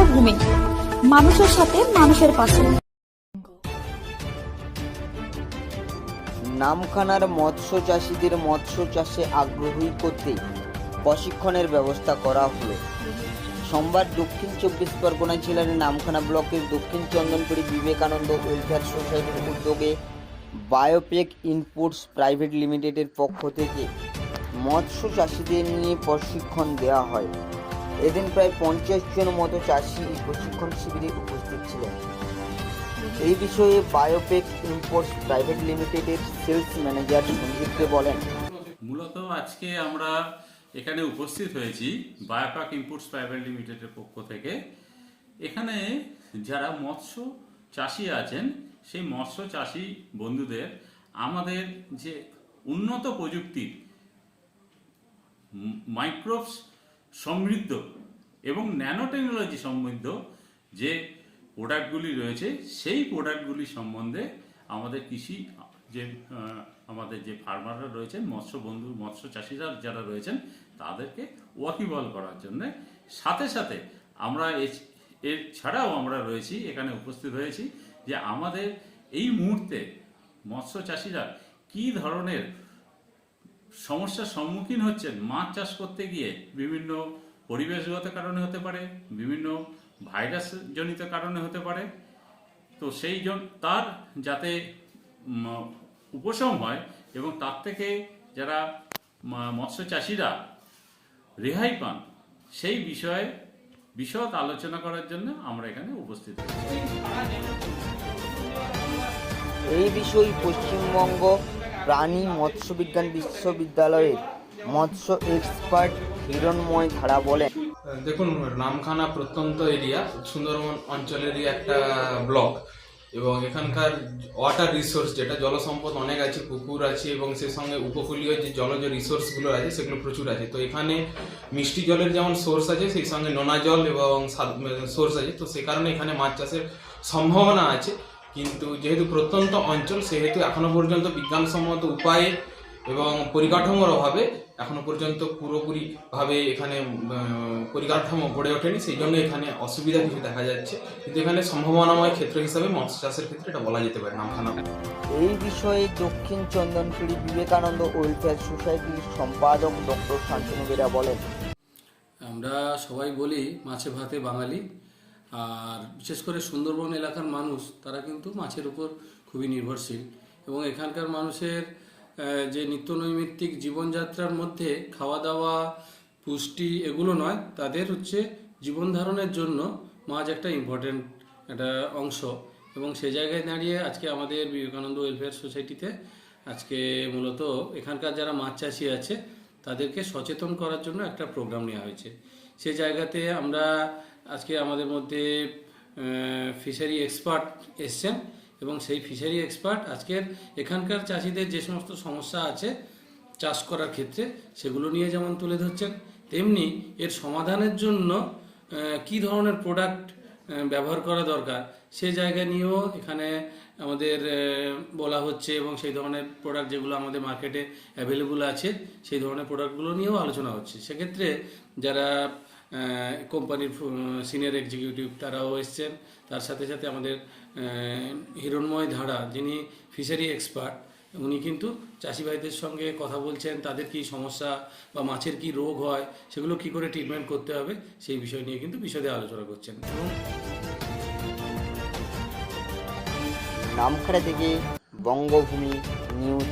বঙ্গভূমি, মানুষের সাথে মানুষের পাশে। নামখানার মৎস্য চাষীদের মৎস্য চাষে আগ্রহী করতে প্রশিক্ষণের ব্যবস্থা করা হলো। সোমবার দক্ষিণ 24 পরগনা জেলার নামখানা ব্লকের দক্ষিণ চন্দনপুরি বিবেকানন্দ ওয়েলফেয়ার সোসাইটির উদ্যোগে বায়োপেক ইনপুটস প্রাইভেট লিমিটেডের পক্ষ থেকে মৎস্য চাষীদের নিয়ে প্রশিক্ষণ দেওয়া হয়। এদিন প্রায় 50 জন মতো চাষি এই প্রশিক্ষণ শিবিরে উপস্থিত ছিলেন। এই বিষয়ে বায়োপেক ইনপুটস প্রাইভেট লিমিটেডের সেলস ম্যানেজার সঞ্জীব দে বলেন, মূলত আজকে আমরা এখানে উপস্থিত হয়েছি বায়োপেক ইনপুটস প্রাইভেট লিমিটেডের পক্ষ থেকে। এখানে যারা মৎস্য চাষি আছেন সেই মৎস্য চাষি বন্ধুদের আমাদের যে উন্নত প্রযুক্তির মাইক্রোবস সমৃদ্ধ এবং ন্যানো টেকনোলজি সমৃদ্ধ যে প্রোডাক্টগুলি রয়েছে সেই প্রোডাক্টগুলি সম্বন্ধে আমাদের কৃষি যে আমাদের যে ফার্মাররা রয়েছেন, মৎস্য চাষিরা যারা রয়েছেন তাদেরকে ওয়াকিবহাল করার জন্য সাথে সাথে আমরা এর ছাড়াও আমরা রয়েছি এখানে উপস্থিত হয়েছি যে আমাদের এই মুহূর্তে মৎস্য চাষিরা কী ধরনের সমস্যার সম্মুখীন হচ্ছেন মাছ চাষ করতে গিয়ে। বিভিন্ন পরিবেশগত কারণে হতে পারে, বিভিন্ন ভাইরাস জনিত কারণে হতে পারে। তো তার যাতে উপশম হয় এবং তার থেকে যারা মৎস্য চাষিরা রেহাই পান সেই বিষয়ে বিশদ আলোচনা করার জন্য আমরা এখানে উপস্থিত হয়েছি। এই বিষয়ে পশ্চিমবঙ্গ প্রাণী মৎস্যবিজ্ঞান বিশ্ববিদ্যালয়ের মৎস্য এক্সপার্ট হিরণময় ধারা বলেন, দেখুন, নামখানা প্রত্যন্ত এরিয়া, সুন্দরবন অঞ্চলেরই একটা ব্লক এবং এখানকার ওয়াটার রিসোর্স যেটা জলসম্পদ অনেক আছে, পুকুর আছে এবং সেই সঙ্গে উপকূলীয় যে জলজ রিসোর্সগুলো আছে সেগুলো প্রচুর আছে। তো এখানে মিষ্টি জলের যেমন সোর্স আছে সেই সঙ্গে নোনা জল এবং সোর্স আছে। তো সে কারণে এখানে মাছ চাষের সম্ভাবনা আছে। কিন্তু যেহেতু প্রত্যন্ত অঞ্চল সেহেতু এখনো পর্যন্ত বিজ্ঞানসম্মত উপায়ে এবং পরিকাঠামোর অভাবে এখনো পর্যন্ত পুরোপুরিভাবে এখানে পরিকাঠামো গড়ে ওঠেনি। সেই জন্য এখানে অসুবিধা কিছু দেখা যাচ্ছে, কিন্তু এখানে সম্ভাবনাময় ক্ষেত্র হিসাবে মৎস্য চাষের ক্ষেত্রে এটা বলা যেতে পারে নামখানা। এই বিষয়ে দক্ষিণ চন্দনপুরি বিবেকানন্দ ওয়েলফেয়ার সোসাইটির সম্পাদক ডক্টর শান্তনু বেরা বলেন, আমরা সবাই বলি মাছে ভাতে বাঙালি, আর বিশেষ করে সুন্দরবন এলাকার মানুষ তারা কিন্তু মাছের উপর খুবই নির্ভরশীল এবং এখানকার মানুষের যে নিত্যনৈমিত্তিক জীবনযাত্রার মধ্যে খাওয়া দাওয়া, পুষ্টি এগুলো নয়, তাদের হচ্ছে জীবন ধারণের জন্য মাছ একটা ইম্পর্টেন্ট একটা অংশ। এবং সে জায়গায় দাঁড়িয়ে আজকে আমাদের বিবেকানন্দ ওয়েলফেয়ার সোসাইটিতে আজকে মূলত এখানকার যারা মাছ চাষি আছে তাদেরকে সচেতন করার জন্য একটা প্রোগ্রাম নেওয়া হয়েছে। সে জায়গাতে আমরা আজকে আমাদের মধ্যে ফিশারি এক্সপার্ট এসছেন এবং সেই ফিশারি এক্সপার্ট আজকের এখানকার চাষিদের যে সমস্ত সমস্যা আছে চাষ করার ক্ষেত্রে সেগুলো নিয়ে যেমন তুলে ধরছেন, তেমনি এর সমাধানের জন্য কি ধরনের প্রোডাক্ট ব্যবহার করা দরকার সে জায়গা নিয়েও এখানে আমাদের বলা হচ্ছে এবং সেই ধরনের প্রোডাক্ট যেগুলো আমাদের মার্কেটে অ্যাভেলেবল আছে সেই ধরনের প্রোডাক্টগুলো নিয়েও আলোচনা হচ্ছে। সেক্ষেত্রে যারা কোম্পানির সিনিয়র এক্সিকিউটিভ তারাও এসছেন, তার সাথে সাথে আমাদের হিরণময় ধারা যিনি ফিশারি এক্সপার্ট উনি কিন্তু চাষি ভাইদের সঙ্গে কথা বলছেন, তাদের কি সমস্যা বা মাছের কি রোগ হয় সেগুলো কি করে ট্রিটমেন্ট করতে হবে সেই বিষয় নিয়ে কিন্তু বিশদে আলোচনা করছেন। নামখানা থেকে বঙ্গভূমি নিউজ।